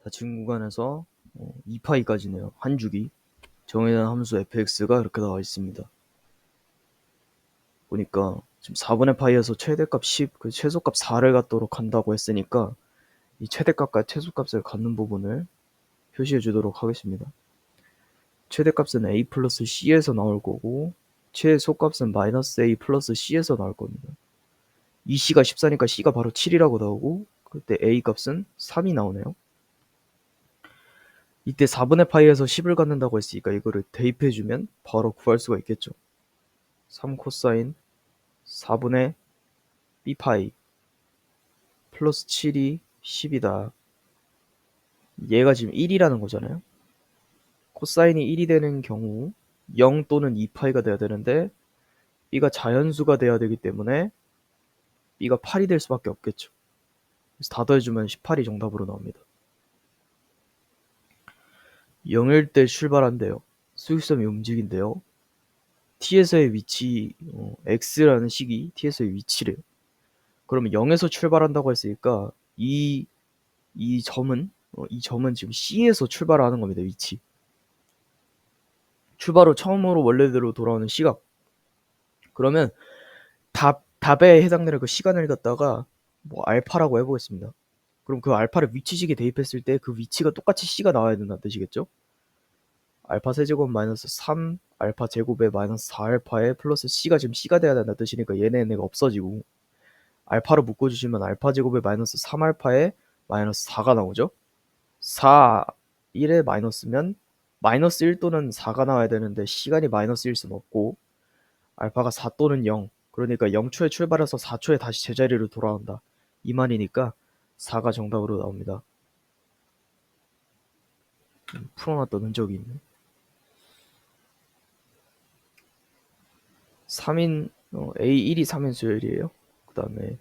닫힌 구간에서 2파이까지네요. 한 주기. 정해진 함수 fx가 이렇게 나와 있습니다. 보니까 지금 4분의 파이에서 최대값 10, 그 최소값 4를 갖도록 한다고 했으니까 이 최대값과 최소값을 갖는 부분을 표시해 주도록 하겠습니다. 최대값은 a 플러스 c에서 나올 거고 최소값은 마이너스 a 플러스 c에서 나올 겁니다. 이 c가 14니까 c가 바로 7이라고 나오고 그때 a 값은 3이 나오네요. 이때 4분의 파이에서 10을 갖는다고 했으니까 이거를 대입해주면 바로 구할 수가 있겠죠. 3 코사인 4분의 b파이 플러스 7이 10이다. 얘가 지금 1이라는 거잖아요. 코사인이 1이 되는 경우 0 또는 2파이가 돼야 되는데 b가 자연수가 돼야 되기 때문에 b가 8이 될 수밖에 없겠죠. 그래서 다 더해주면 18이 정답으로 나옵니다. 0일 때 출발한대요. 수직점이 움직인대요. t에서의 위치, x라는 식이 t에서의 위치래요. 그러면 0에서 출발한다고 했으니까 이 점은 지금 C에서 출발하는 겁니다. 위치. 출발 후 처음으로 원래대로 돌아오는 시각. 그러면 답에 해당되는 그 시간을 갖다가 뭐 알파라고 해보겠습니다. 그럼 그 알파를 위치식에 대입했을 때 그 위치가 똑같이 C가 나와야 된다는 뜻이겠죠? 알파 세제곱 마이너스 3 알파 제곱에 마이너스 4알파에 플러스 C가 지금 C가 돼야 된다는 뜻이니까 얘네가 없어지고 알파로 묶어주시면 알파 제곱에 마이너스 3알파에 마이너스 4가 나오죠? 4, 1에 마이너스면 마이너스 1 또는 4가 나와야 되는데 시간이 마이너스 1 수는 없고 알파가 4 또는 0 그러니까 0초에 출발해서 4초에 다시 제자리로 돌아온다 이 말이니까 4가 정답으로 나옵니다. 풀어놨던 흔적이 있네. 3인 A1이 3인수열이에요. 그 다음에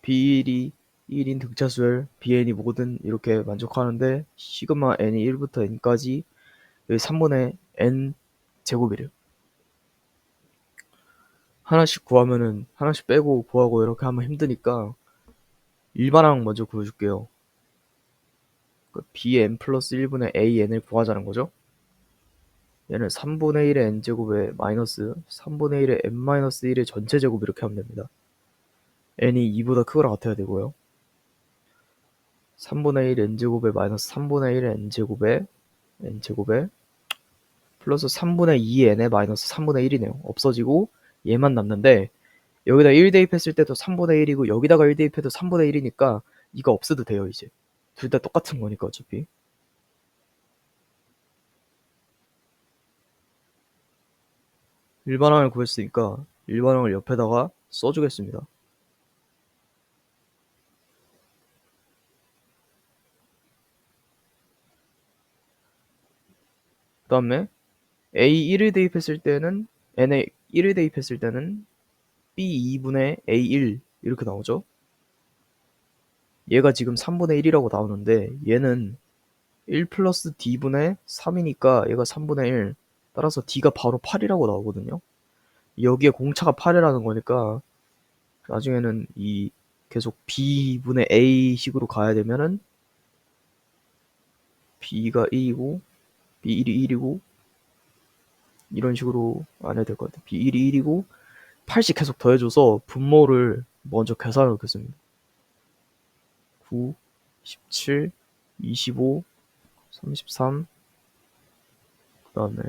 B1이 1인 등차수열, BN이 뭐든 이렇게 만족하는데 시그마 n이 1부터 n까지 여기 3분의 n 제곱이래요. 하나씩 구하면은 하나씩 빼고 구하고 이렇게 하면 힘드니까 일반항 먼저 구해줄게요. bn 플러스 1분의 an을 구하자는 거죠. 얘는 3분의 1의 n제곱에 마이너스 3분의 1의 n-1의 전체 제곱 이렇게 하면 됩니다. n이 2보다 크거나 같아야 되고요. 3분의 1 n제곱에 마이너스 3분의 1의 n제곱에 플러스 3분의 2n에 마이너스 3분의 1이네요. 없어지고 얘만 남는데 여기다 1 대입했을 때도 3분의 1이고 여기다가 1 대입해도 3분의 1이니까 이거 없애도 돼요. 이제 둘 다 똑같은 거니까 어차피 일반항을 구했으니까 일반항을 옆에다가 써주겠습니다. 그 다음에 A1을 대입했을 때는 n에 1을 대입했을 때는 B2분의 A1 이렇게 나오죠. 얘가 지금 3분의 1이라고 나오는데 얘는 1 플러스 D분의 3이니까 얘가 3분의 1 따라서 D가 바로 8이라고 나오거든요. 여기에 공차가 8이라는 거니까 나중에는 이 계속 B분의 A 식으로 가야 되면은 B가 1이고 B1이 1이고 이런 식으로 안 해야 될 것 같아요. B1이 1이고 8씩 계속 더해줘서 분모를 먼저 계산해 놓겠습니다. 9, 17, 25, 33, 그 다음에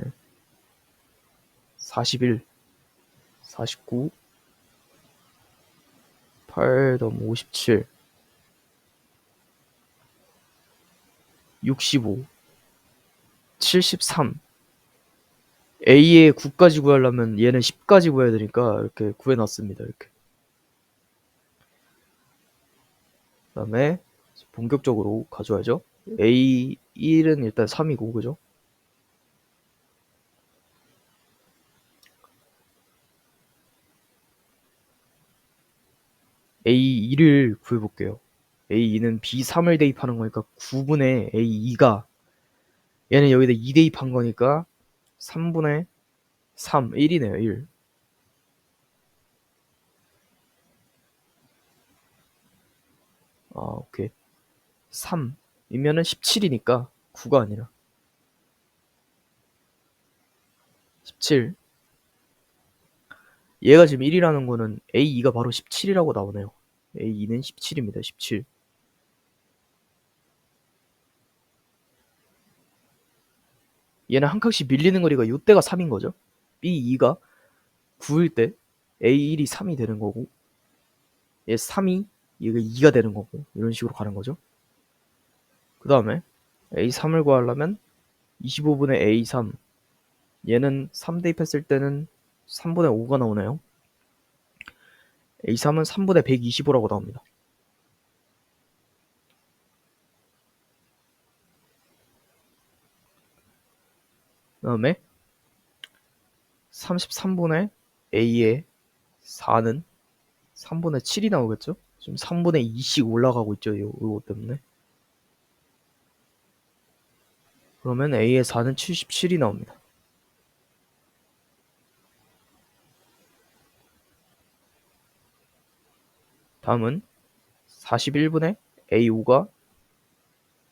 41, 49, 8 더하면 57, 65, 73. A의 9까지 구하려면 얘는 10까지 구해야 되니까 이렇게 구해놨습니다. 이렇게. 그 다음에 본격적으로 가져와야죠. A1은 일단 3이고, 그죠? A2를 구해볼게요. A2는 B3을 대입하는 거니까 9분의 A2가 얘는 여기다 2 대입한 거니까 3분의 3, 1이네요, 1. 오케이. 3이면은 17이니까 9가 아니라 17. 얘가 지금 1이라는 거는 A2가 바로 17이라고 나오네요. A2는 17입니다. 17. 얘는 한 칸씩 밀리는 거리가 요때가 3인 거죠. B2가 9일 때 A1이 3이 되는 거고, 얘 3이 얘가 2가 되는 거고, 이런 식으로 가는 거죠. 그 다음에 A3을 구하려면 25분의 A3, 얘는 3 대입했을 때는 3분의 5가 나오네요. A3은 3분의 125라고 나옵니다. 그 다음에 33분의 A의 4는 3분의 7이 나오겠죠? 지금 3분의 2씩 올라가고 있죠, 이거 때문에. 그러면 A의 4는 77이 나옵니다. 다음은 41분의 A5가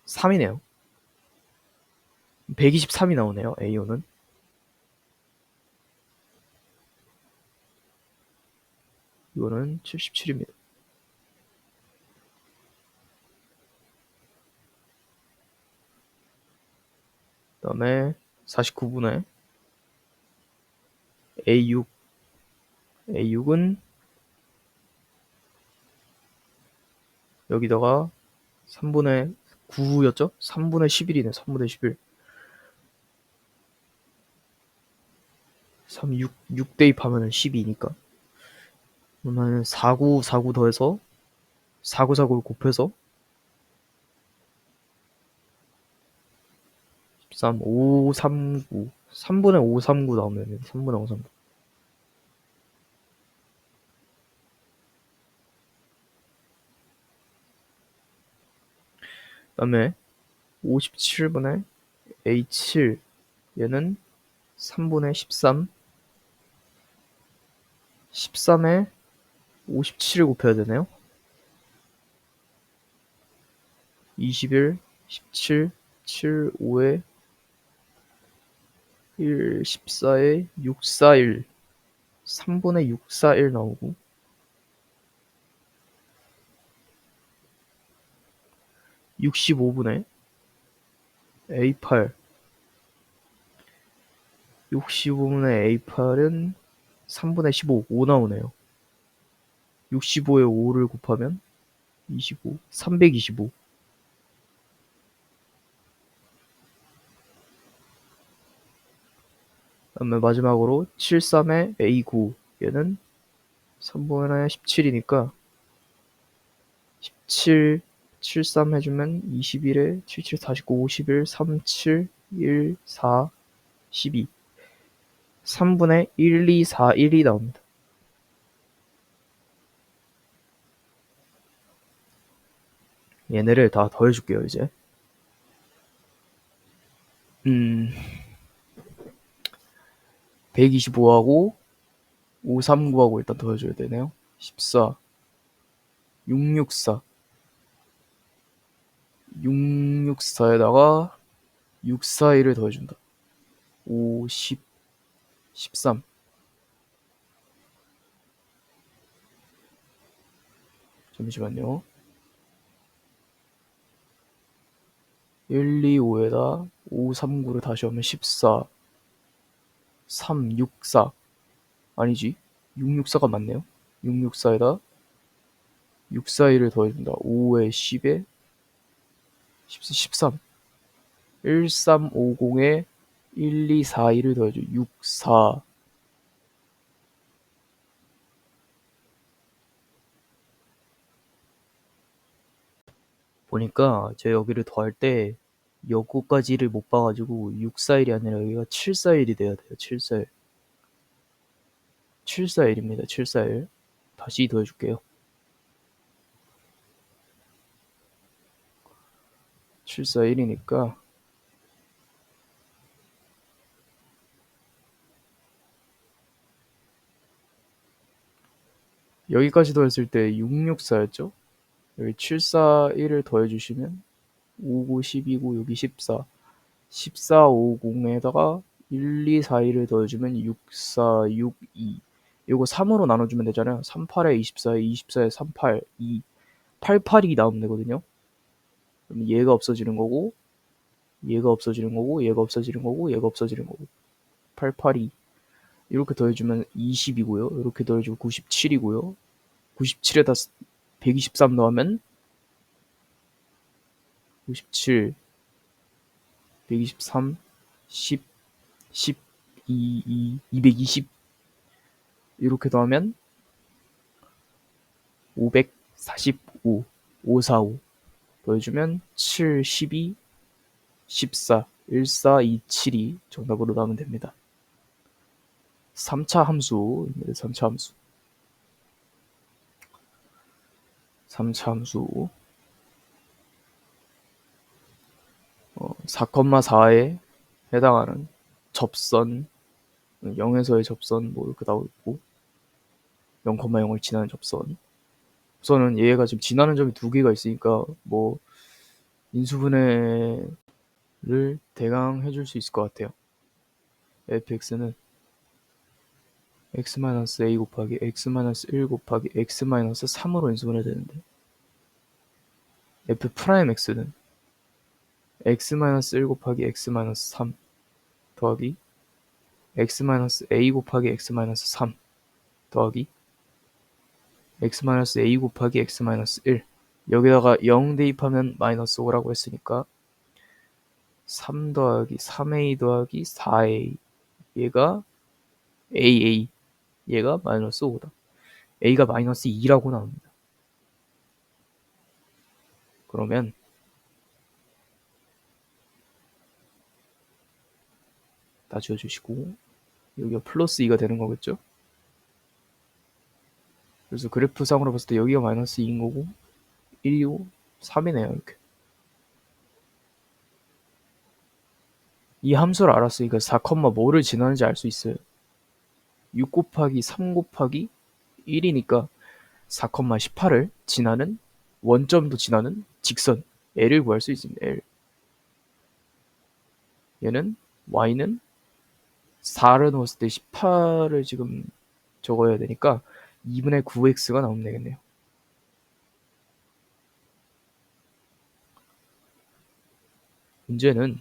3이네요. 123이 나오네요, A5는. 이거는 77입니다. 그 다음에 49분의 A6. A6은 여기다가 3분의 9였죠? 3분의 11이네, 3분의 11. 6 대입하면 12니까. 그러면 49, 49 더해서 49, 49를 곱해서 13, 5, 3, 9. 3분의 5, 3, 9 나오면 3분의 5, 3, 9. 그 다음에 57분의 A7. 얘는 3분의 13. 13에 57을 곱해야 되네요. 21, 17, 7, 5에 1, 14에 6, 4, 1. 3분의 6, 4, 1 나오고 65분의 A8. 65분의 A8은 3분의 15, 5 나오네요. 65에 5를 곱하면 25, 325. 그다음에 마지막으로 73의 A9. 얘는 3분의 17이니까 17, 73 해주면 21에 77, 49, 51, 37, 1, 4, 12. 3분의 1, 2, 4, 1이 나옵니다. 얘네를 다 더해줄게요, 이제. 125하고 539하고 일단 더해줘야 되네요. 14, 664. 664에다가 641을 더해준다. 5, 10, 13. 잠시만요. 1, 2, 5에다 5, 3, 9를 다시 하면 14, 3, 6, 4. 아니지. 664가 맞네요. 664에다 641을 더해준다. 5에 10에 13. 1350에 1, 2, 4, 1을 더해줘. 6, 4. 보니까 제가 여기를 더할 때 여기까지를 못 봐가지고 641이 아니라 여기가 741이 돼야 돼요. 741. 741입니다. 741. 다시 더해줄게요. 741이니까 여기까지 더했을 때 664였죠? 여기 741을 더해주시면 5고 12고 여기 14. 14, 50에다가 1, 2, 4, 2를 더해주면 6, 4, 6, 2. 이거 3으로 나눠주면 되잖아요. 3, 8에 24에 24에 3, 8, 2. 8, 8이 나오면 되거든요. 그럼 얘가 없어지는 거고, 얘가 없어지는 거고, 얘가 없어지는 거고, 얘가 없어지는 거고. 8, 8, 2. 이렇게 더해주면 20이고요. 이렇게 더해주면 97이고요. 97에다 123 넣으면 97, 123, 10, 10, 2, 220 이렇게 더하면 545, 545 더해주면 7, 12, 14, 1427이 정답으로 나오면 됩니다. 3차 함수입니다. 3차 함수. 3차 함수 4,4에 해당하는 접선 0에서의 접선 뭐 이렇게 나오고 있고 0,0을 지나는 접선. 우선은 얘가 지금 지나는 점이 두 개가 있으니까 뭐 인수분해를 대강 해줄 수 있을 것 같아요. fx는 x-a 곱하기 x-1 곱하기 x-3으로 인수분해 되는데 f'x는 x-1 곱하기 x-3 더하기 x-a 곱하기 x-3 더하기 x-a 곱하기 x-1 여기다가 0 대입하면 마이너스 5라고 했으니까 3 더하기 3a 더하기 4a 얘가 aa 얘가 마이너스 5다. a가 마이너스 2라고 나옵니다. 그러면 다 지워주시고 여기가 플러스 2가 되는 거겠죠? 그래서 그래프상으로 봤을 때 여기가 마이너스 2인 거고 1이고 3이네요. 이렇게 이 함수를 알았으니까 4, 뭐를 지나는지 알 수 있어요. 6 곱하기 3 곱하기 1이니까 4, 18을 지나는 원점도 지나는 직선 L을 구할 수 있습니다. L. 얘는 Y는 4를 넣었을 때 18을 지금 적어야 되니까 2분의 9x가 나오면 되겠네요. 문제는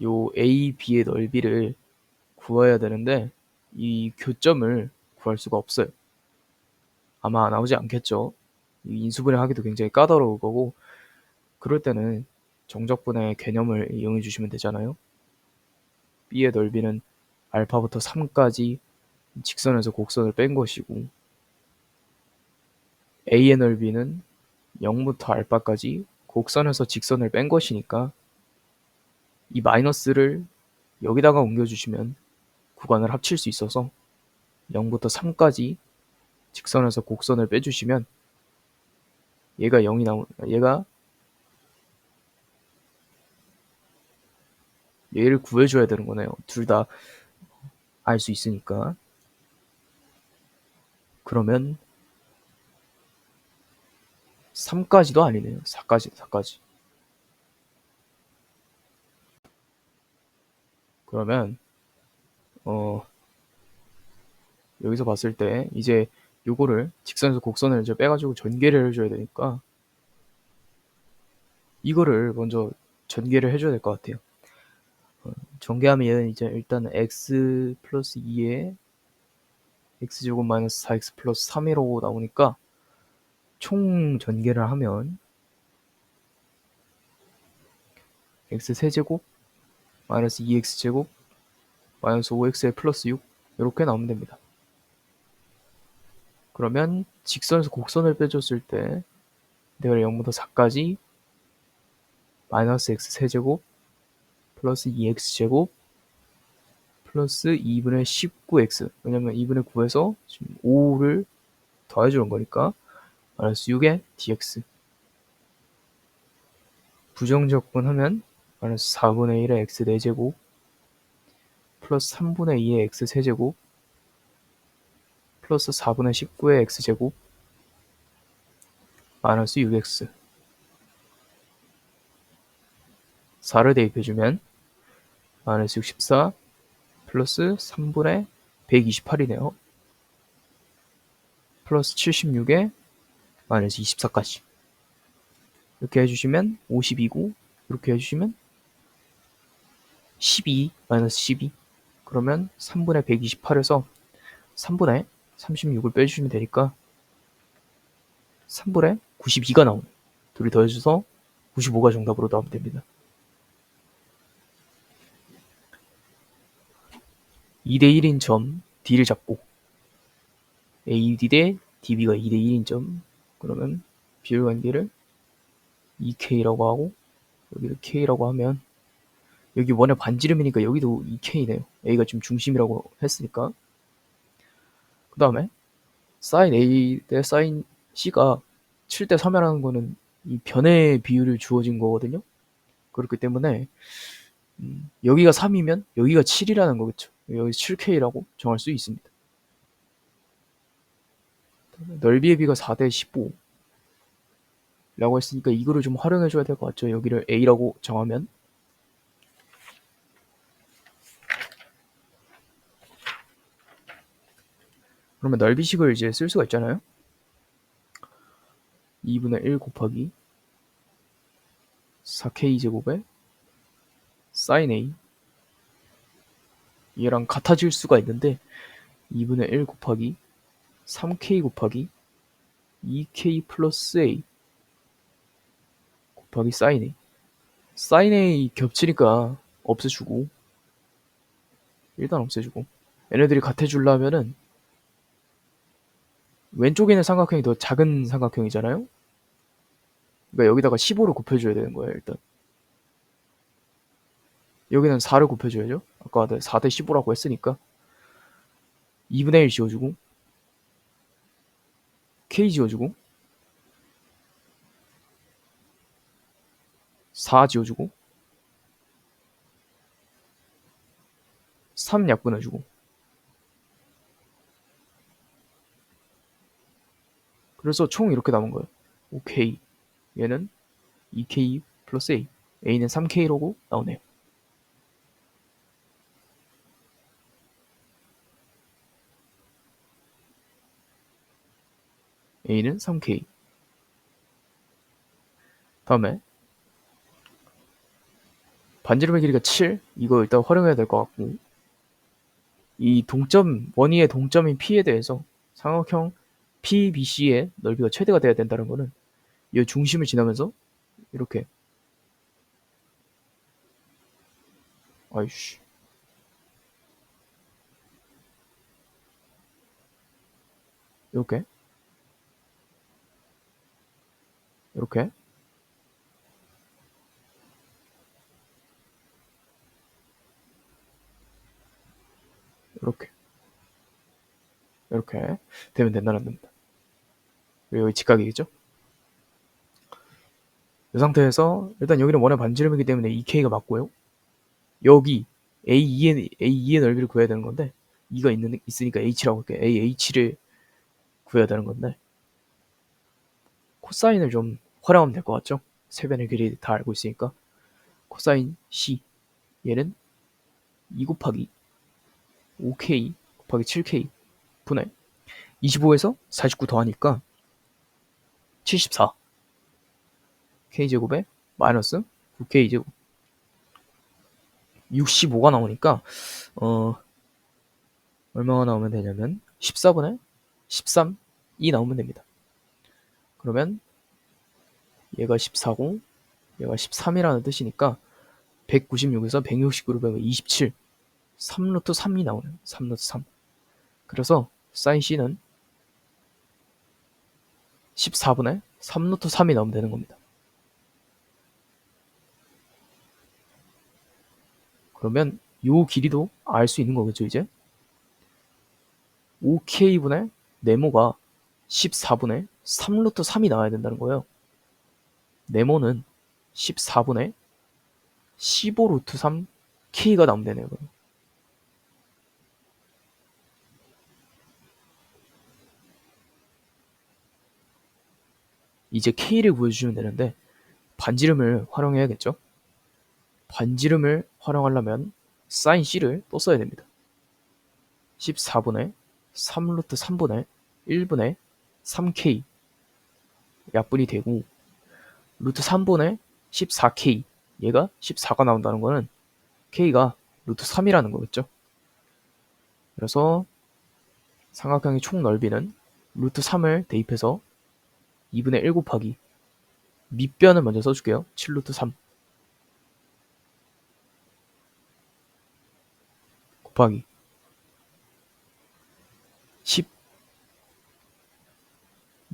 요 A, B의 넓이를 구해야 되는데 이 교점을 구할 수가 없어요. 아마 나오지 않겠죠. 인수분해 하기도 굉장히 까다로울 거고 그럴 때는 정적분의 개념을 이용해 주시면 되잖아요. B의 넓이는 알파부터 3까지 직선에서 곡선을 뺀 것이고 A의 넓이는 0부터 알파까지 곡선에서 직선을 뺀 것이니까 이 마이너스를 여기다가 옮겨주시면 구간을 합칠 수 있어서 0부터 3까지 직선에서 곡선을 빼주시면 얘가 0이 얘를 구해줘야 되는 거네요. 둘 다 알 수 있으니까. 그러면 3까지도 아니네요. 4까지. 그러면 여기서 봤을 때 이제 요거를 직선에서 곡선을 이제 빼가지고 전개를 해줘야 되니까 이거를 먼저 전개를 해줘야 될 것 같아요. 전개하면 이제 일단 x 플러스 2에 x제곱 마이너스 4x 플러스 3이라고 나오니까 총 전개를 하면 x 세제곱 마이너스 2x제곱 마이너스 5x에 플러스 6 이렇게 나오면 됩니다. 그러면 직선에서 곡선을 빼줬을 때 내가 0부터 4까지 마이너스 x 세제곱 플러스 2x제곱 플러스 2분의 19x 왜냐면 2분의 9에서 지금 5를 더해주는 거니까 마이너스 6의 dx 부정적분하면 마이너스 4분의 1의 x 4제곱 플러스 3분의 2의 x 세제곱 플러스 4분의 19의 x제곱 마이너스 6x 4를 대입해주면 마이너스 64 플러스 3분의 128이네요. 플러스 76에 마이너스 24까지. 이렇게 해주시면 52고, 이렇게 해주시면 12 마이너스 12. 그러면 3분의 128에서 3분의 36을 빼주시면 되니까 3분의 92가 나오네. 둘이 더해줘서 95가 정답으로 나오면 됩니다. 2대1인 점 D를 잡고 AD 대 DB가 2대1인 점, 그러면 비율관계를 2K라고 하고 여기를 K라고 하면 여기 원의 반지름이니까 여기도 2K네요. A가 지금 중심이라고 했으니까. 그 다음에 sin A 대 sin C가 7대 3이라는 거는 이 변의 비율을 주어진 거거든요. 그렇기 때문에 여기가 3이면 여기가 7이라는 거겠죠. 여기 7K라고 정할 수 있습니다. 넓이의 비가 4대 15 라고 했으니까 이거를 좀 활용해 줘야 될 것 같죠. 여기를 A라고 정하면 그러면 넓이식을 이제 쓸 수가 있잖아요. 2분의 1 곱하기 4K제곱에 sin A, 얘랑 같아질 수가 있는데 2분의 1 곱하기 3K 곱하기 2K 플러스 A 곱하기 sin A. sin A 겹치니까 없애주고, 일단 없애주고, 얘네들이 같아주려면은 왼쪽에 있는 삼각형이 더 작은 삼각형이잖아요. 그러니까 여기다가 15로 곱해줘야 되는 거예요. 일단 여기는 4를 곱해줘야죠. 아까 4대 15라고 했으니까 2분의 1 지워주고 K 지워주고 4 지워주고 3 약분해주고, 그래서 총 이렇게 남은 거예요. 오케이. 얘는 2K 플러스 A, A는 3K라고 나오네요. A는 3K. 다음에 반지름의 길이가 7, 이거 일단 활용해야 될 것 같고, 이 동점, 원위의 동점인 P에 대해서 삼각형 PBC의 넓이가 최대가 돼야 된다는 거는 이 중심을 지나면서 이렇게, 아이씨, 이렇게 이렇게 이렇게 이렇게 되면 된다는 겁니다. 그리고 여기 직각이겠죠? 이 상태에서 일단 여기는 원의 반지름이기 때문에 2K가 맞고요. 여기 A2의 넓이를 구해야 되는 건데 2가 있으니까 H라고 할게요. AH를 구해야 되는 건데 코사인을 좀 활용하면 될 것 같죠? 세변의 길이 다 알고 있으니까 코사인 C, 얘는 2 곱하기 5K 곱하기 7K 분의 25에서 49 더하니까 74 K제곱에 마이너스 9K제곱 65가 나오니까 얼마가 나오면 되냐면 14분의 13이 나오면 됩니다. 그러면 얘가 14고 얘가 13이라는 뜻이니까 196에서 169를 빼면 27, 3루트 3이 나오네요. 3루트 3. 그래서 sin C는 14분의 3루트 3이 나오면 되는 겁니다. 그러면 요 길이도 알 수 있는 거겠죠, 이제? 5K분의 네모가 14분의 3루트 3이 나와야 된다는 거예요. 네모는 14분의 15루트 3 K가 나오면 되네요. 그럼. 이제 K를 구해주시면 되는데 반지름을 활용해야겠죠. 반지름을 활용하려면 사인 C를 또 써야 됩니다. 14분의 3 루트 3분의 1분의 3K 약분이 되고 루트 3분의 14K 얘가 14가 나온다는 거는 K가 루트 3이라는 거겠죠. 그래서 삼각형의 총 넓이는 루트 3을 대입해서 2분의 1 곱하기 밑변을 먼저 써줄게요. 7 루트 3 곱하기 10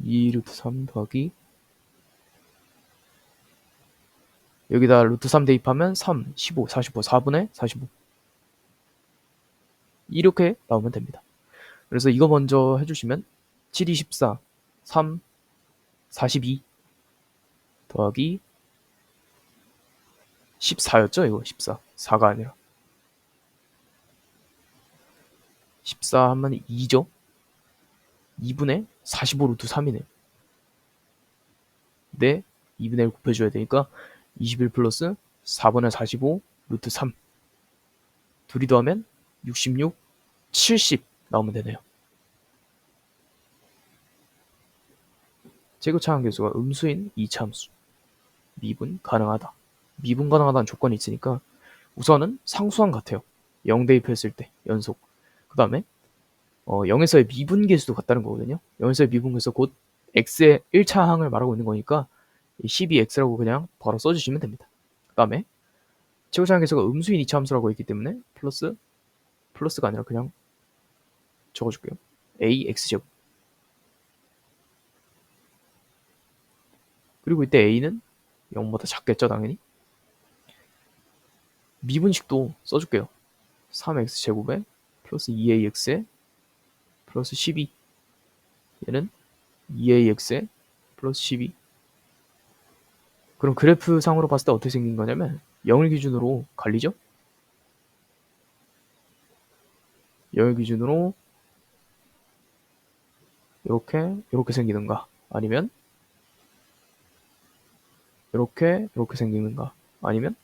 2 루트 3 더하기 여기다 루트 3 대입하면 3, 15, 45, 4분의 45 이렇게 나오면 됩니다. 그래서 이거 먼저 해주시면 7, 2, 14, 3, 42 더하기 14였죠? 이거 14, 4가 아니라 14 하면 2죠? 2분의 45 루트 3이네. 네, 2분의 1 곱해줘야 되니까 21 플러스 4분의 45 루트 3 둘이 더하면 66, 70 나오면 되네요. 제곱차항 계수가 음수인 이차함수 미분 가능하다. 미분 가능하다는 조건이 있으니까 우선은 상수항 같아요. 0 대입했을 때 연속. 그 다음에 0에서의 미분계수도 같다는 거거든요. 0에서의 미분계수 곧 x의 1차 항을 말하고 있는 거니까 12x라고 그냥 바로 써주시면 됩니다. 그 다음에 최고차항 계수가 음수인 이차함수라고 있기 때문에 플러스가 아니라 그냥 적어줄게요. ax제곱. 그리고 이때 a는 0보다 작겠죠, 당연히. 미분식도 써줄게요. 3x제곱에 플러스 2ax에 플러스 12 얘는 2ax에 플러스 12 그럼 그래프상으로 봤을 때 어떻게 생긴 거냐면 0을 기준으로 갈리죠? 0을 기준으로 이렇게 생기는가 아니면 이렇게 생기는가 아니면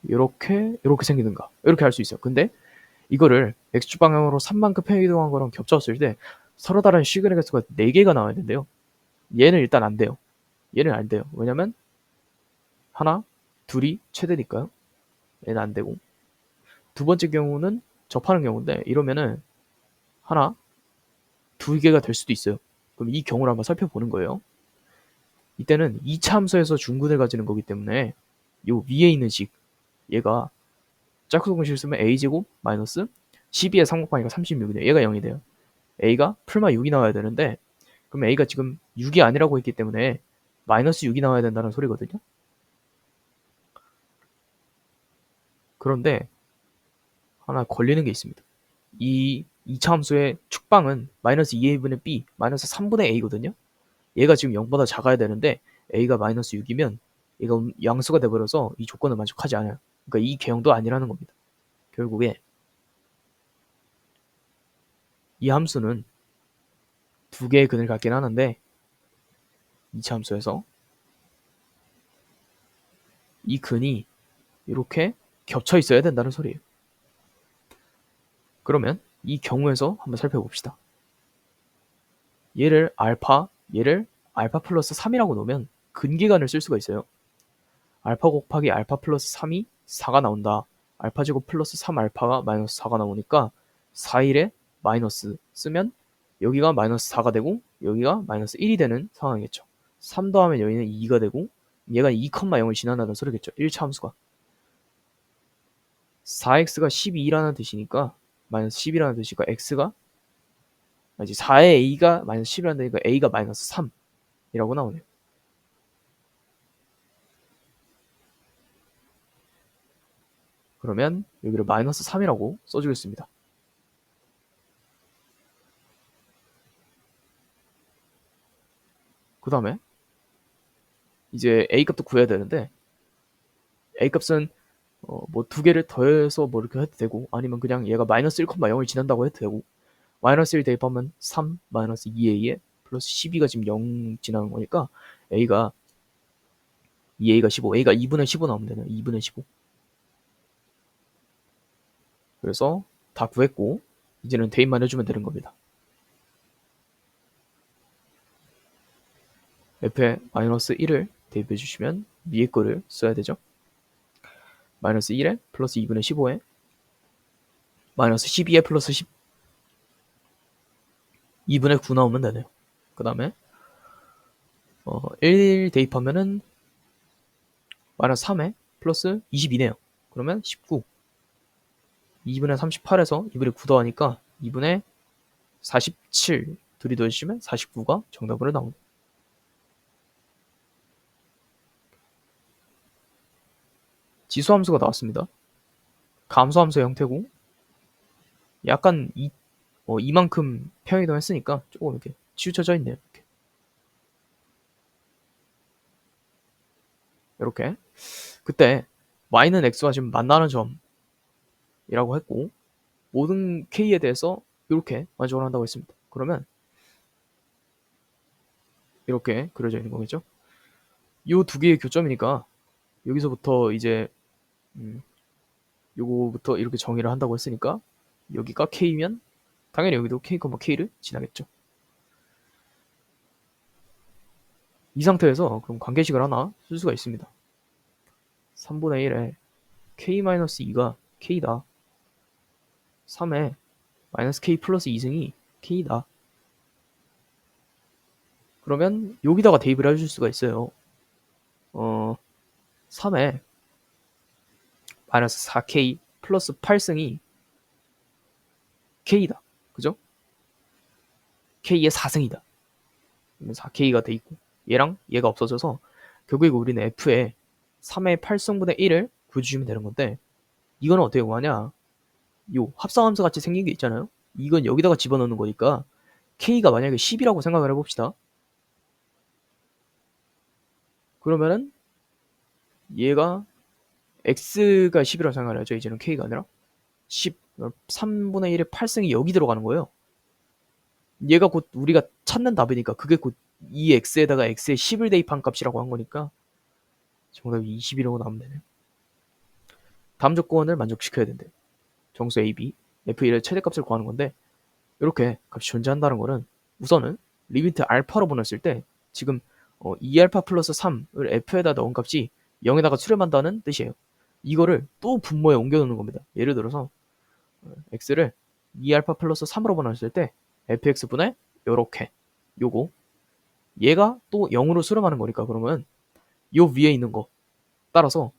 이렇게 생기는가 이렇게 할 수 있어요. 근데 이거를 x축 방향으로 3만큼 편이동한 거랑 겹쳤을 때 서로 다른 시그널 개수가 4개가 나와야 된대요. 얘는 일단 안 돼요. 얘는 안 돼요. 왜냐면 하나, 둘이 최대니까요. 얘는 안 되고 두 번째 경우는 접하는 경우인데 이러면은 하나, 2개가 될 수도 있어요. 그럼 이 경우를 한번 살펴보는 거예요. 이때는 2차 함수에서 중근을 가지는 거기 때문에 요 위에 있는 식 얘가 짝수 공식을 쓰면 a제곱 마이너스 12의 3 곱하기가 36이네요. 얘가 0이 돼요. a가 풀마 6이 나와야 되는데 그럼 a가 지금 6이 아니라고 했기 때문에 마이너스 6이 나와야 된다는 소리거든요. 그런데 하나 걸리는 게 있습니다. 이 2차 함수의 축방은 마이너스 2a분의 b 마이너스 3분의 a거든요. 얘가 지금 0보다 작아야 되는데 a가 마이너스 6이면 얘가 양수가 돼버려서 이 조건을 만족하지 않아요. 그러니까 이 개형도 아니라는 겁니다. 결국에 이 함수는 두 개의 근을 갖긴 하는데 2차 함수에서 이 근이 이렇게 겹쳐 있어야 된다는 소리예요. 그러면 이 경우에서 한번 살펴봅시다. 얘를 알파 플러스 3이라고 놓으면 근기간을 쓸 수가 있어요. 알파 곱하기 알파 플러스 3이 4가 나온다. 알파 제곱 플러스 3알파가 마이너스 4가 나오니까 4일에 마이너스 쓰면 여기가 마이너스 4가 되고 여기가 마이너스 1이 되는 상황이겠죠. 3 더하면 여기는 2가 되고 얘가 2,0을 지난다는 소리겠죠. 1차 함수가. 4x가 12라는 뜻이니까 마이너스 10이라는 뜻이니까 x가 이제 4의 a가 마이너스 10이라는 뜻이니까 a가 마이너스 3이라고 나오네요. 그러면 여기를 마이너스 3이라고 써주겠습니다. 그 다음에 이제 a값도 구해야 되는데 a값은 뭐 두 개를 더해서 뭐 이렇게 해도 되고 아니면 그냥 얘가 마이너스 1,0을 지난다고 해도 되고 마이너스 1 대입하면 3 마이너스 2a에 플러스 12가 지금 0 지나는 거니까 a가 2a가 15 a가 2분의 15 나오면 되네요. 2분의 15 그래서 다 구했고 이제는 대입만 해주면 되는 겁니다. f에 마이너스 1을 대입해 주시면 위에 거를 써야 되죠. 마이너스 1에 플러스 2분의 15에 마이너스 12에 플러스 10 2분의 9 나오면 되네요. 그 다음에 1 대입하면은 마이너스 3에 플러스 22네요. 그러면 19 2분의 38에서 2분의 9 더하니까 2분의 47 둘이 더해주시면 49가 정답으로 나옵니다. 지수함수가 나왔습니다. 감소함수의 형태고 약간 이만큼 평이동했으니까 조금 이렇게 치우쳐져 있네요. 이렇게 그때 y는 x와 지금 만나는 점이라고 했고 모든 k에 대해서 이렇게 만족을 한다고 했습니다. 그러면 이렇게 그려져 있는 거겠죠. 이 두 개의 교점이니까 여기서부터 이제 요거부터 이렇게 정의를 한다고 했으니까 여기가 k면 당연히 여기도 k, k를 지나겠죠. 이 상태에서 그럼 관계식을 하나 쓸 수가 있습니다. 3분의 1에 k-2가 k다. 3에 마이너스 k 플러스 2승이 k다. 그러면 여기다가 대입을 해줄 수가 있어요. 3에 마이너스 4k 플러스 8승이 k다. 그죠? k의 4승이다. 그러면 4k가 돼 있고 얘랑 얘가 없어져서 결국에 우리는 f에 3의 8승분의 1을 구해주시면 되는 건데 이거는 어떻게 구하냐? 요 합성함수 같이 생긴 게 있잖아요. 이건 여기다가 집어넣는 거니까 k가 만약에 10이라고 생각을 해봅시다. 그러면은 얘가 x가 10이라고 생각을 하죠. 이제는 k가 아니라 10, 3분의 1의 8승이 여기 들어가는 거예요. 얘가 곧 우리가 찾는 답이니까 그게 곧 이 x에다가 x에 10을 대입한 값이라고 한 거니까 정답이 20이라고 나오면 되네요. 다음 조건을 만족시켜야 된대요. 정수 AB, F1의 최대값을 구하는 건데 이렇게 값이 존재한다는 거는 우선은 리미트 알파로 보냈을 때 지금 2알파 플러스 3을 F에다 넣은 값이 0에다가 수렴한다는 뜻이에요. 이거를 또 분모에 옮겨놓는 겁니다. 예를 들어서 x를 2알파 플러스 3으로 보냈을 때 fx분의 요렇게 요거 얘가 또 0으로 수렴하는 거니까 그러면 요 위에 있는 거 따라서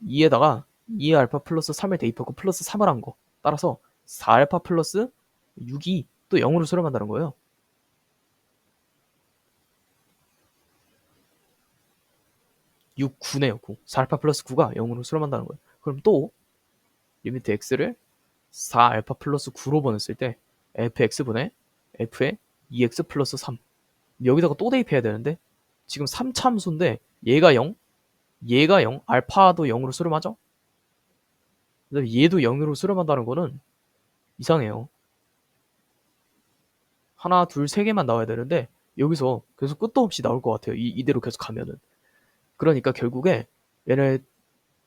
2에다가 2알파 플러스 3을 대입하고 플러스 3을 한 거 따라서 4알파 플러스 6이 또 0으로 수렴한다는 거예요. 6, 9네요. 9. 4알파 플러스 9가 0으로 수렴한다는 거예요. 그럼 또 리미트 x를 4알파 플러스 9로 보냈을 때 fx분의 f의 2x 플러스 3 여기다가 또 대입해야 되는데 지금 3참수인데 얘가 0 얘가 0 알파도 0으로 수렴하죠. 그다음에 얘도 0으로 수렴한다는 거는 이상해요. 하나 둘 세 개만 나와야 되는데 여기서 계속 끝도 없이 나올 것 같아요. 이대로 계속 가면은. 그러니까 결국에 얘네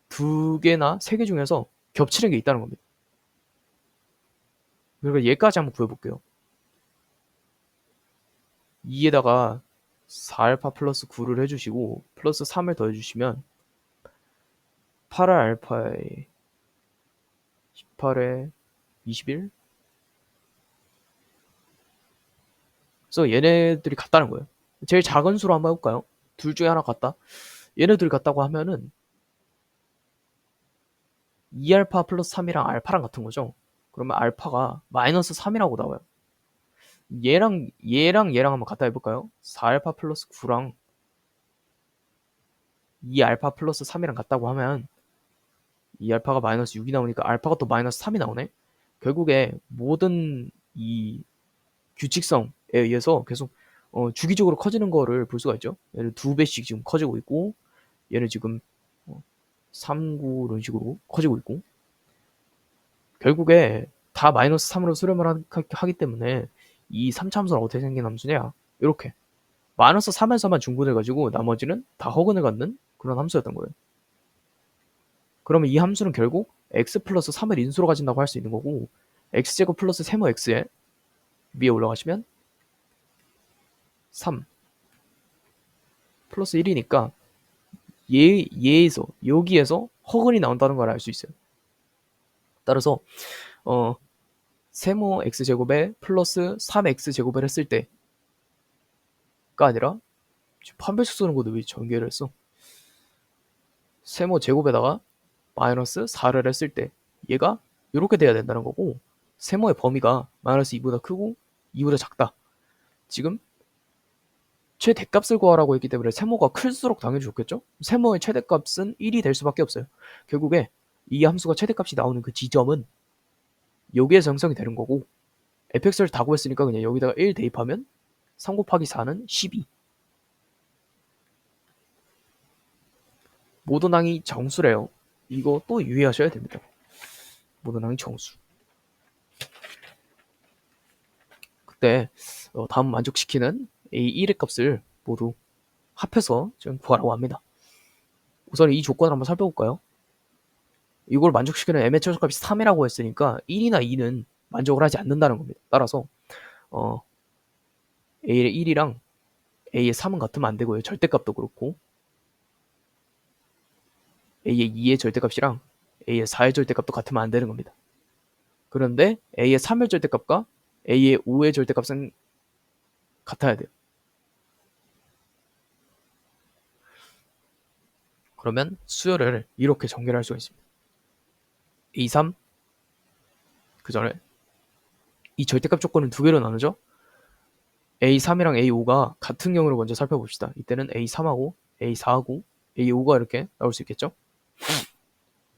두 개나 세 개 중에서 겹치는 게 있다는 겁니다. 그러니까 얘까지 한번 구해볼게요. 2에다가 4알파 플러스 9를 해주시고 플러스 3을 더해주시면 8알 알파에 18에 21 그래서 얘네들이 같다는 거예요. 제일 작은 수로 한번 해볼까요? 둘 중에 하나 같다. 얘네들이 같다고 하면은 2알파 플러스 3이랑 알파랑 같은 거죠. 그러면 알파가 마이너스 3이라고 나와요. 얘랑 한번 갖다 해볼까요? 4알파 플러스 9랑 2알파 플러스 3이랑 같다고 하면 2알파가 마이너스 6이 나오니까 알파가 또 마이너스 3이 나오네. 결국에 모든 이 규칙성에 의해서 계속 주기적으로 커지는 거를 볼 수가 있죠. 얘는 2배씩 지금 커지고 있고 얘는 지금 3, 9 이런 식으로 커지고 있고 결국에 다 마이너스 3으로 수렴을 하기 때문에 이 3차함수는 어떻게 생긴 함수냐 이렇게 마이너스 3에서만 중분해가지고 나머지는 다 허근을 갖는 그런 함수였던 거예요. 그러면 이 함수는 결국 x 플러스 3을 인수로 가진다고 할 수 있는 거고, x제곱 플러스 세모 x에 위에 올라가시면 3 플러스 1이니까 얘에서 여기에서 허근이 나온다는 걸 알 수 있어요. 따라서 세모 x제곱에 플러스 3x제곱을 했을 때가 아니라 지금 판별식 쓰는 것도 왜 전개를 했어? 세모 제곱에다가 마이너스 4를 했을 때 얘가 이렇게 돼야 된다는 거고, 세모의 범위가 마이너스 2보다 크고 2보다 작다. 지금 최대값을 구하라고 했기 때문에 세모가 클수록 당연히 좋겠죠? 세모의 최대값은 1이 될 수밖에 없어요. 결국에 이 함수가 최대값이 나오는 그 지점은 여기에서 형성이 되는 거고, fx를 다 구했으니까 그냥 여기다가 1 대입하면 3 곱하기 4는 12. 모던항이 정수래요. 이거 또 유의하셔야 됩니다. 모던항이 정수. 그때 다음 만족시키는 A1의 값을 모두 합해서 지금 구하라고 합니다. 우선 이 조건을 한번 살펴볼까요? 이걸 만족시키는 m의 최소값이 3이라고 했으니까 1이나 2는 만족을 하지 않는다는 겁니다. 따라서 A의 1이랑 A의 3은 같으면 안 되고요. 절대값도 그렇고, A의 2의 절대값이랑 A의 4의 절대값도 같으면 안 되는 겁니다. 그런데 A의 3의 절대값과 A의 5의 절대값은 같아야 돼요. 그러면 수열을 이렇게 전개를 할 수가 있습니다. A3 그 전에 이 절대값 조건은 두 개로 나누죠. A3이랑 A5가 같은 경우를 먼저 살펴봅시다. 이때는 A3하고 A4하고 A5가 이렇게 나올 수 있겠죠.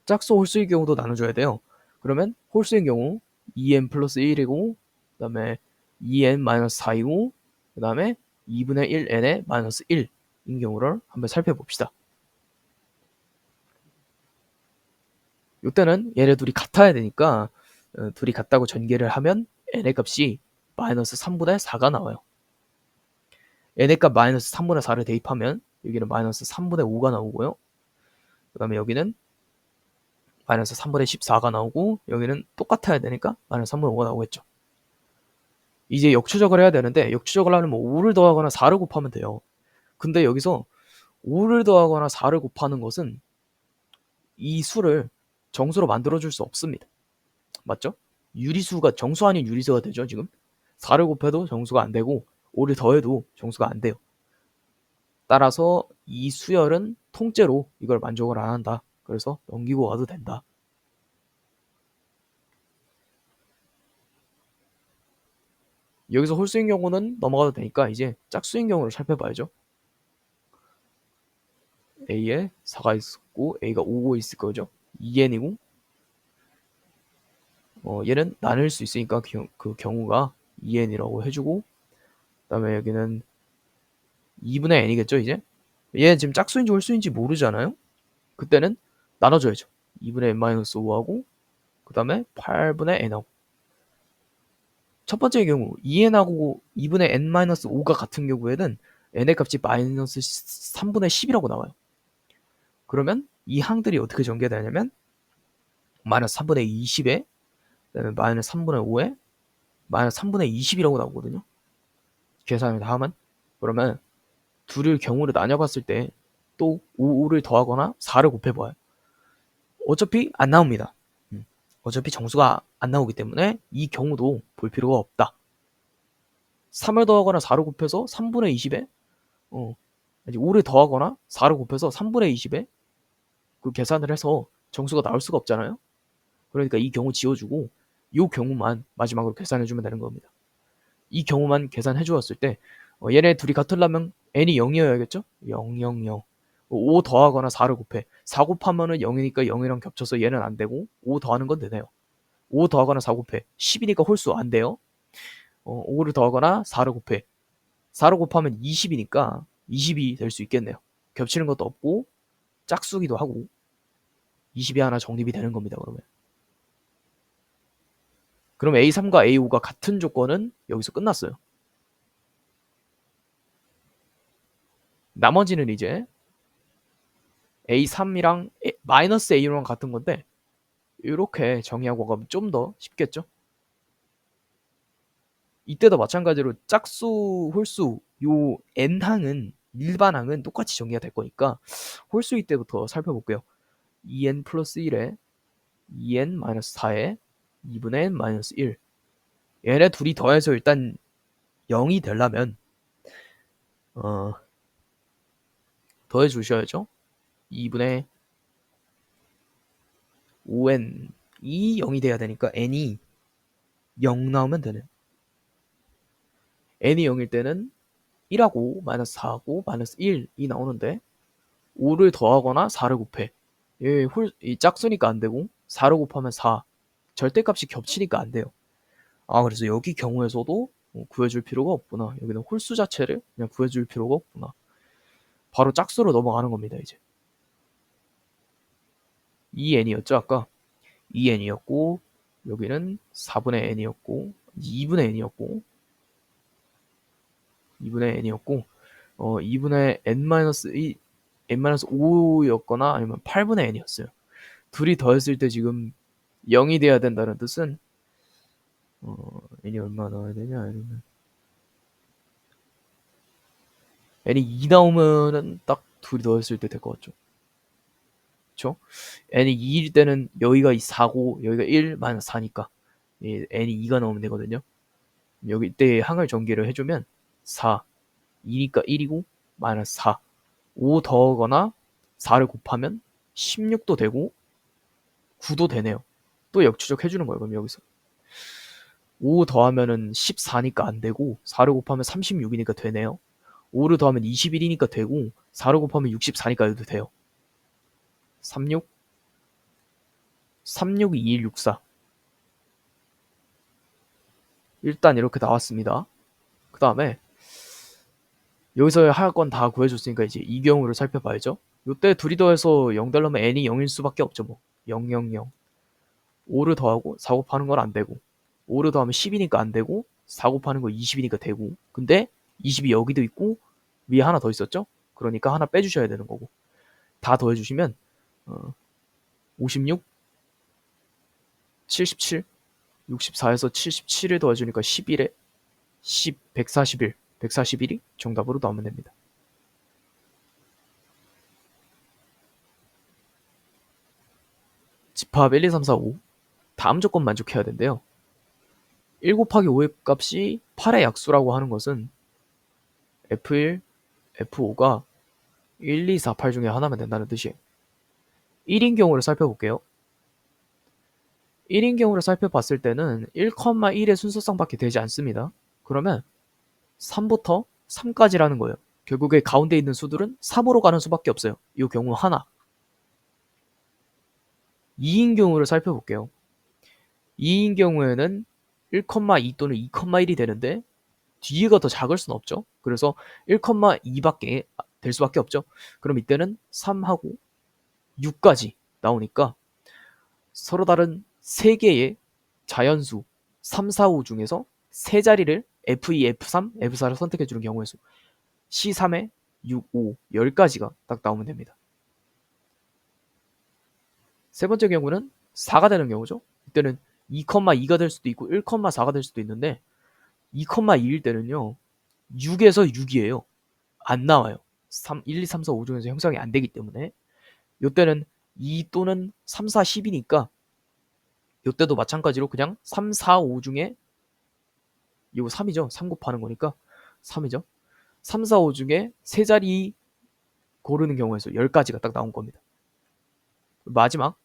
짝수 홀수의 경우도 나눠줘야 돼요. 그러면 홀수의 경우 2n 플러스 1이고, 그 다음에 2n 마이너스 4이고, 그 다음에 2분의 1n의 마이너스 1인 경우를 한번 살펴봅시다. 이때는 얘네 둘이 같아야 되니까 둘이 같다고 전개를 하면 n의 값이 마이너스 3분의 4가 나와요. n의 값 마이너스 3분의 4를 대입하면 여기는 마이너스 3분의 5가 나오고요. 그 다음에 여기는 마이너스 3분의 14가 나오고, 여기는 똑같아야 되니까 마이너스 3분의 5가 나오겠죠. 이제 역추적을 해야 되는데, 역추적을 하려면 5를 더하거나 4를 곱하면 돼요. 근데 여기서 5를 더하거나 4를 곱하는 것은 이 수를 정수로 만들어줄 수 없습니다. 맞죠? 유리수가 정수 아닌 유리수가 되죠. 지금 4를 곱해도 정수가 안 되고 5를 더해도 정수가 안 돼요. 따라서 이 수열은 통째로 이걸 만족을 안 한다. 그래서 넘기고 와도 된다. 여기서 홀수인 경우는 넘어가도 되니까 이제 짝수인 경우를 살펴봐야죠. A에 4가 있었고 A가 5고 있을 거죠. 2n이고 얘는 나눌 수 있으니까 그 경우가 2n이라고 해주고, 그 다음에 여기는 2분의 n이겠죠. 이제 얘는 지금 짝수인지 홀수인지 모르잖아요. 그때는 나눠줘야죠. 2분의 n-5하고 그 다음에 8분의 n하고. 첫 번째 경우 2n하고 2분의 n-5가 같은 경우에는 n의 값이 마이너스 3분의 10이라고 나와요. 그러면 이 항들이 어떻게 전개되냐면 마이너스 3분의 20에 그다음에 마이너스 3분의 5에 마이너스 3분의 20이라고 나오거든요. 계산을 다 하면. 그러면 둘을 경우를 나눠봤을 때 또 5를 더하거나 4를 곱해봐요. 어차피 안 나옵니다. 어차피 정수가 안 나오기 때문에 이 경우도 볼 필요가 없다. 3을 더하거나 4를 곱해서 3분의 20에 5를 더하거나 4를 곱해서 3분의 20에 그 계산을 해서 정수가 나올 수가 없잖아요. 그러니까 이 경우 지워주고 이 경우만 마지막으로 계산해주면 되는 겁니다. 이 경우만 계산해 주었을 때 얘네 둘이 같으려면 n이 0이어야겠죠? 0, 0, 0. 5 더하거나 4를 곱해. 4 곱하면은 0이니까 0이랑 겹쳐서 얘는 안 되고 5 더하는 건 되네요. 5 더하거나 4 곱해. 10이니까 홀수 안 돼요. 5를 더하거나 4를 곱해. 4를 곱하면 20이니까 20이 될 수 있겠네요. 겹치는 것도 없고 짝수기도 하고 20이 하나 정립이 되는 겁니다. 그럼 A3과 A5가 같은 조건은 여기서 끝났어요. 나머지는 이제 A3이랑 마이너스 A랑 같은 건데 이렇게 정의하고 가면 좀 더 쉽겠죠? 이때도 마찬가지로 짝수, 홀수 요 n항은 일반항은 똑같이 정의가 될 거니까 홀수일 때부터 살펴볼게요. 2n 플러스 1에 2n 마이너스 4에 2분의 n 마이너스 1 얘네 둘이 더해서 일단 0이 되려면 더해 주셔야죠. 2분의 5n 이 0이 돼야 되니까 n이 0 나오면 되는 n이 0일 때는 1하고 마이너스 4하고 마이너스 1이 나오는데 5를 더하거나 4를 곱해. 이 짝수니까 안 되고 4를 곱하면 4 절대값이 겹치니까 안 돼요. 그래서 여기 경우에서도 구해줄 필요가 없구나. 여기는 홀수 자체를 그냥 구해줄 필요가 없구나. 바로 짝수로 넘어가는 겁니다. 이제 2n이었죠 아까. 2n이었고 여기는 4분의 n이었고 2분의 n이었고 2분의 n이었고 2분의 n-2 n-5였거나 아니면 8분의 n이었어요. 둘이 더했을 때 지금 0이 돼야 된다는 뜻은 n이 얼마 나와야 되냐 아니면 n이 2 나오면은 딱 둘이 더했을 때 될 것 같죠. 그쵸? n이 2일 때는 여기가 4고 여기가 1 마이너스 4니까 n이 2가 나오면 되거든요. 여기 이때 항을 전개를 해주면 4 2니까 1이고 마이너스 4 5 더하거나 4를 곱하면 16도 되고 9도 되네요. 또 역추적 해주는 거예요. 그럼 여기서 5 더하면은 14니까 안 되고 4를 곱하면 36이니까 되네요. 5를 더하면 21이니까 되고 4를 곱하면 64니까 해도 돼요. 36 36 21 64 일단 이렇게 나왔습니다. 그 다음에 여기서 할 건 다 구해줬으니까 이제 이 경우를 살펴봐야죠. 요때 둘이 더해서 0 되려면 n이 0일 수밖에 없죠. 뭐 0, 0, 0 5를 더하고 4 곱하는 건 안 되고 5를 더하면 10이니까 안 되고 4 곱하는 거 20이니까 되고 근데 20이 여기도 있고 위에 하나 더 있었죠? 그러니까 하나 빼주셔야 되는 거고 다 더해주시면 56, 77, 64에서 77을 더해주니까 11에 10, 141, 141이 정답으로 나오면 됩니다. 집합 1, 2, 3, 4, 5 다음 조건 만족해야 된대요. 1 곱하기 5의 값이 8의 약수라고 하는 것은 F1, F5가 1, 2, 4, 8 중에 하나면 된다는 뜻이에요. 1인 경우를 살펴볼게요. 1인 경우를 살펴봤을 때는 1,1의 순서상밖에 되지 않습니다. 그러면 3부터 3까지라는 거예요. 결국에 가운데 있는 수들은 3으로 가는 수밖에 없어요. 이 경우 하나. 2인 경우를 살펴볼게요. 2인 경우에는 1,2 또는 2,1이 되는데 뒤에가 더 작을 수는 없죠. 그래서 1,2밖에 될 수밖에 없죠. 그럼 이때는 3하고 6까지 나오니까 서로 다른 3개의 자연수 3, 4, 5 중에서 3자리를 F2, F3, F4를 선택해주는 경우의 수 C3에 6, 5, 10가지가 딱 나오면 됩니다. 세 번째 경우는 4가 되는 경우죠. 이때는 2,2가 될 수도 있고 1,4가 될 수도 있는데 2,2일 때는요 6에서 6이에요. 안 나와요. 1, 2, 3, 4, 5 중에서 형성이 안 되기 때문에 이때는 2 또는 3, 4, 10이니까 이때도 마찬가지로 그냥 3, 4, 5 중에 이거 3이죠. 3 곱하는 거니까 3이죠. 3, 4, 5 중에 세 자리 고르는 경우에서 10가지가 딱 나온 겁니다. 마지막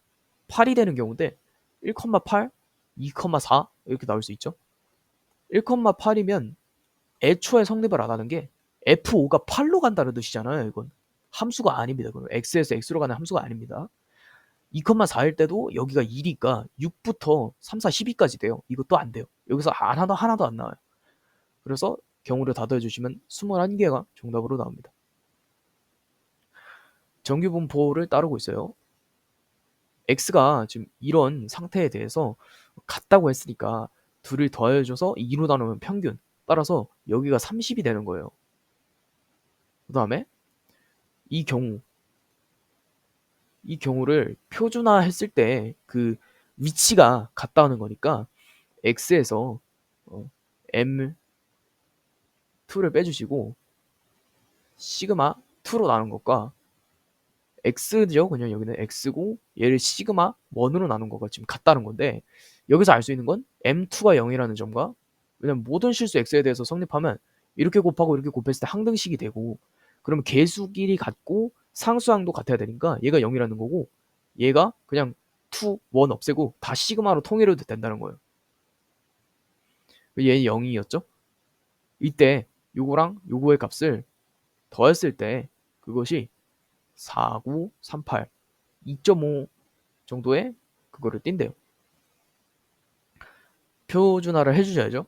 8이 되는 경우인데 1,8, 2,4 이렇게 나올 수 있죠. 1,8이면 애초에 성립을 안 하는 게 F5가 8로 간다는 뜻이잖아요. 이건 함수가 아닙니다. 그럼 X에서 X로 가는 함수가 아닙니다. 2,4일 때도 여기가 1이니까 6부터 3, 4, 12까지 돼요. 이것도 안 돼요. 여기서 하나도 안 나와요. 그래서 경우를 다 더해주시면 21개가 정답으로 나옵니다. 정규분포를 따르고 있어요. X가 지금 이런 상태에 대해서 같다고 했으니까 둘을 더해줘서 2로 나누면 평균. 따라서 여기가 30이 되는 거예요. 그 다음에 이 경우를 표준화 했을 때 그 위치가 같다는 거니까 x에서 m2를 빼주시고 시그마 2로 나눈 것과 x죠. 그냥 여기는 x고 얘를 시그마 1으로 나눈 거가 지금 같다는 건데 여기서 알 수 있는 건 m2가 0이라는 점과 왜냐면 모든 실수 x에 대해서 성립하면 이렇게 곱하고 이렇게 곱했을 때 항등식이 되고 그러면 개수끼리 같고 상수항도 같아야 되니까 얘가 0이라는 거고 얘가 그냥 2, 1 없애고 다 시그마로 통일해도 된다는 거예요. 얘는 0이었죠? 이때 요거랑 요거의 값을 더했을 때 그것이 4938 2.5 정도의 그거를 띈대요. 표준화를 해주셔야죠.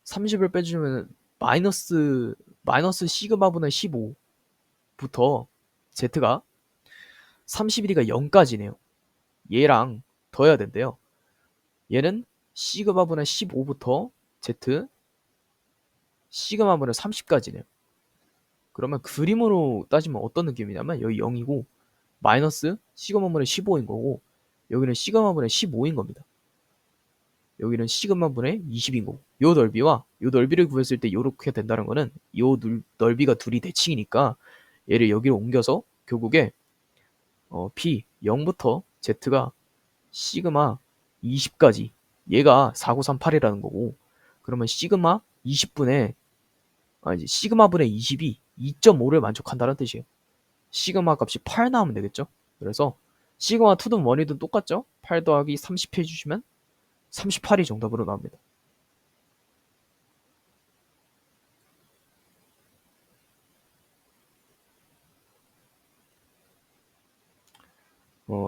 30을 빼주면 마이너스 시그마분의 15부터 z가 31이가 0까지네요. 얘랑 더해야 된대요. 얘는 시그마분의 15부터 z 시그마분의 30까지네요. 그러면 그림으로 따지면 어떤 느낌이냐면 여기 0이고 마이너스 시그마분의 15인 거고 여기는 시그마분의 15인 겁니다. 여기는 시그마분의 20인 거고 요 넓이와 요 넓이를 구했을 때 요렇게 된다는 거는 요 넓이가 둘이 대칭이니까 얘를 여기로 옮겨서 결국에 P 0부터 Z가 시그마 20까지 얘가 4938이라는 거고 그러면 시그마 20분의 시그마분의 20이 2.5를 만족한다는 뜻이에요. 시그마 값이 8 나오면 되겠죠. 그래서 시그마 2든 1이든 똑같죠. 8 더하기 30 해주시면 38이 정답으로 나옵니다.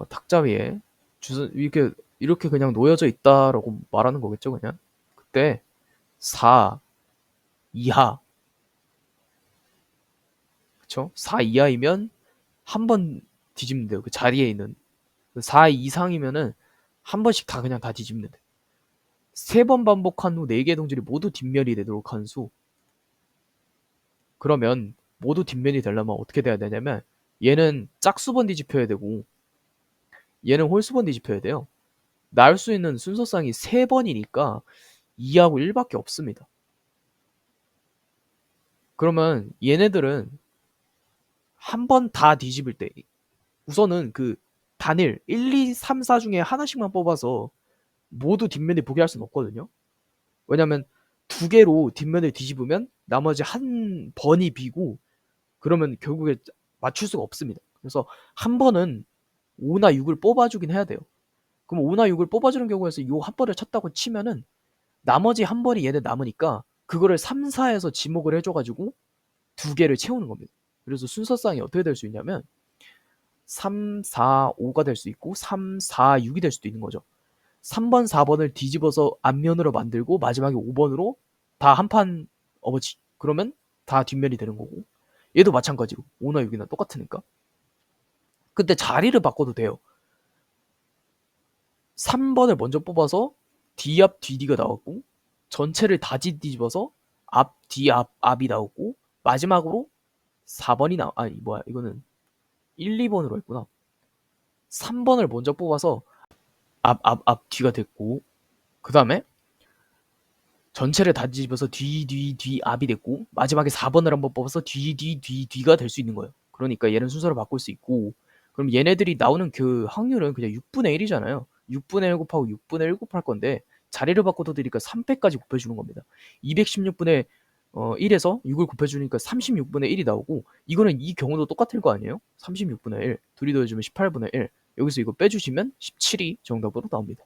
탁자 위에 이렇게 그냥 놓여져 있다라고 말하는 거겠죠, 그냥. 그때 4 이하, 그쵸? 4 이하이면 한 번 뒤집는 돼요. 그 자리에 있는 4 이상이면은 한 번씩 다 그냥 다 뒤집는 돼. 3번 반복한 후 4개의 동질이 모두 뒷면이 되도록 한 수. 그러면 모두 뒷면이 되려면 어떻게 돼야 되냐면 얘는 짝수번 뒤집혀야 되고 얘는 홀수번 뒤집혀야 돼요. 나올 수 있는 순서쌍이 3번이니까 2하고 1밖에 없습니다. 그러면 얘네들은 한 번 다 뒤집을 때 우선은 그 단일 1, 2, 3, 4 중에 하나씩만 뽑아서 모두 뒷면을 보게 할 수는 없거든요. 왜냐면 두 개로 뒷면을 뒤집으면 나머지 한 번이 비고 그러면 결국에 맞출 수가 없습니다. 그래서 한 번은 5나 6을 뽑아주긴 해야 돼요. 그럼 5나 6을 뽑아주는 경우에서 요 한 번을 쳤다고 치면은 나머지 한 번이 얘네 남으니까 그거를 3, 4에서 지목을 해줘가지고 두 개를 채우는 겁니다. 그래서 순서쌍이 어떻게 될 수 있냐면 3, 4, 5가 될 수 있고 3, 4, 6이 될 수도 있는 거죠. 3번, 4번을 뒤집어서 앞면으로 만들고 마지막에 5번으로 다 한 판 어버지 그러면 다 뒷면이 되는 거고 얘도 마찬가지로 5나 6이나 똑같으니까 근데 자리를 바꿔도 돼요. 3번을 먼저 뽑아서 D앞 DD가 나왔고 전체를 다 뒤집어서 앞 D앞 앞이 나왔고 마지막으로 4번이 아니 뭐야 이거는 1, 2번으로 했구나. 3번을 먼저 뽑아서 앞 뒤가 됐고 그 다음에 전체를 다 뒤집어서 뒤 앞이 됐고 마지막에 4번을 한번 뽑아서 뒤가 될 수 있는 거예요. 그러니까 얘는 순서를 바꿀 수 있고 그럼 얘네들이 나오는 그 확률은 그냥 6분의 1이잖아요. 6분의 1 곱하고 6분의 1 곱할 건데 자리를 바꿔도 되니까 3패까지 곱해주는 겁니다. 216분의 1에서 6을 곱해주니까 36분의 1이 나오고 이거는 이 경우도 똑같을 거 아니에요? 36분의 1 둘이 더해주면 18분의 1 여기서 이거 빼주시면 17이 정답으로 나옵니다.